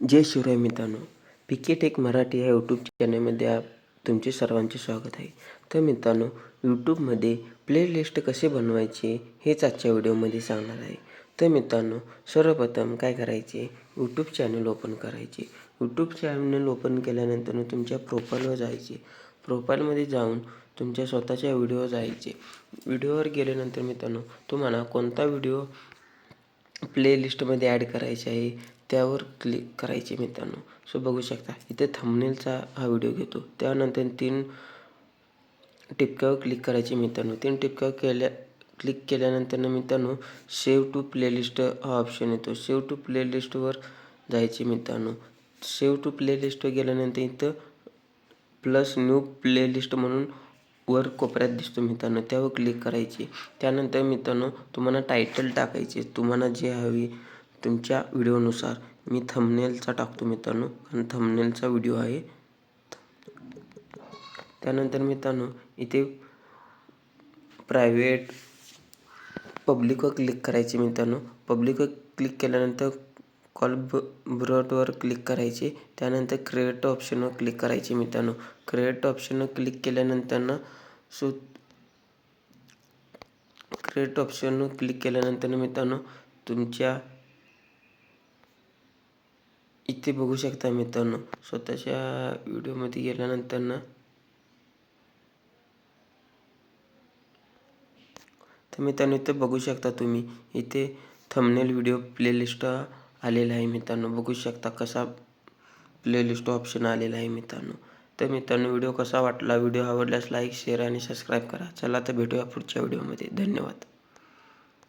जय शिवराय मित्रांनो, पीके टेक मराठी या यूट्यूब चॅनलमध्ये तुमचे सर्वांचे स्वागत आहे. तर मित्रांनो, यूट्यूबमध्ये प्लेलिस्ट कसे बनवायचे हेच आजच्या व्हिडिओमध्ये सांगणार आहे. तर मित्रांनो, सर्वप्रथम काय करायचे, यूट्यूब चॅनल ओपन करायचे. यूट्यूब चॅनल ओपन केल्यानंतर तुमच्या प्रोफाईलवर जायचे. प्रोफाईलमध्ये जाऊन तुमच्या स्वतःच्या व्हिडिओ जायचे. व्हिडिओवर गेल्यानंतर मित्रांनो, तुम्हाला कोणता व्हिडिओ प्लेलिस्टमध्ये ॲड करायचे आहे त्यावर क्लिक करायचे मित्रांनो. सो बघू शकता इथे थंबनेलचा हा व्हिडिओ घेतो. त्यानंतर 3 टिपक्यावर क्लिक करायचे मित्रांनो. 3 टिपक्यावर क्लिक केल्यानंतर मित्रांनो, सेव्ह टू प्लेलिस्ट हा ऑप्शन येतो. सेव्ह टू प्लेलिस्टवर जायचे मित्रांनो. सेव्ह टू प्लेलिस्टवर गेल्यानंतर इथं प्लस न्यू प्लेलिस्ट म्हणून वर कोपऱ्यात दिसतो मित्रांनो, त्यावर क्लिक करायचे. त्यानंतर मित्रांनो, तुम्हाला टायटल टाकायचे, तुम्हाला जे हवी तुमच्या व्हिडिओनुसार. मी थंबनेलचा टाकतो मित्रांनो, कारण थंबनेलचा व्हिडिओ आहे. त्यानंतर मित्रांनो, इथे प्रायव्हेट पब्लिकवर क्लिक करायचे मित्रांनो. पब्लिकवर क्लिक केल्यानंतर कॉलबरोटवर क्लिक करायचे. त्यानंतर क्रिएट ऑप्शनवर क्लिक करायचे मित्रांनो. क्रिएट ऑप्शनवर क्लिक केल्यानंतर क्रिएट ऑप्शनवर क्लिक केल्यानंतर मित्रांनो, तुमच्या इथे बघू शकता मित्रांनो, स्वतःच्या व्हिडिओमध्ये गेल्यानंतर तर मित्रांनो, इथे बघू शकता तुम्ही, इथे थंबनेल व्हिडिओ प्लेलिस्ट आलेला आहे मित्रांनो. बघू शकता कसा प्लेलिस्ट ऑप्शन आलेला आहे मित्रांनो. तर मित्रांनो, व्हिडिओ कसा वाटला, व्हिडिओ आवडल्यास लाईक, शेअर आणि सबस्क्राईब करा. चला तर भेटूया पुढच्या व्हिडिओमध्ये. धन्यवाद.